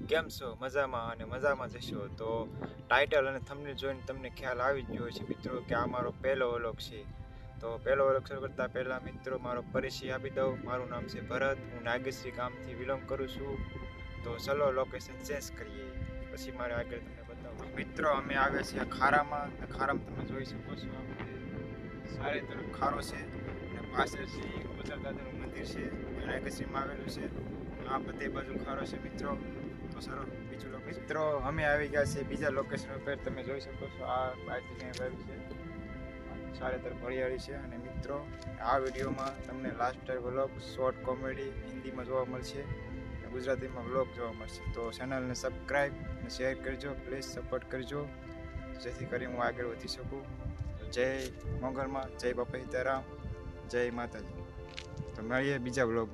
કેમ છો? મજામાં અને મજામાં જશો. તો ટાઇટલ અને થંબનેલ જોઈને તમને ખ્યાલ આવી જ ગયો છે મિત્રો કે આ મારો પહેલો વ્લોગ છે. તો પહેલો વ્લોગ શરૂ કરતાં પહેલાં મિત્રો મારો પરિચય આપી દઉં. મારું નામ છે ભરત. હું નાગેશ્રી ગામથી બિલોંગ કરું છું. તો ચલો લોકેશન ચેન્જ કરીએ, પછી મારે આગળ તમને બતાવું. મિત્રો અમે આવ્યા છીએ ખારામાં. ખારામાં તમે જોઈ શકો છો સારી તરફ ખારો છે અને પાછળથી ગોચર દાદાનું મંદિર છે, નાગેશ્રીમાં આવેલું છે. આ બધે બાજુ ખારો છે મિત્રો. તો સર બીજું લોકેશન મિત્રો અમે આવી ગયા છે બીજા લોકેશન ઉપર. તમે જોઈ શકો છો આ બાજુ ક્યાંય આવ્યું છે, ચારે તરફ હરિયાળી છે. અને મિત્રો આ વિડીયોમાં તમને લાસ્ટ વ્લોગ શોર્ટ કોમેડી હિન્દીમાં જોવા મળશે, ગુજરાતીમાં વ્લોગ જોવા મળશે. તો ચેનલને સબસ્ક્રાઈબ અને શેર કરજો, પ્લીઝ સપોર્ટ કરજો જેથી કરી હું આગળ વધી શકું. જય મોગલમાં, જય બાપા સીતારામ, જય માતાજી. તો મળીએ બીજા વ્લોગ.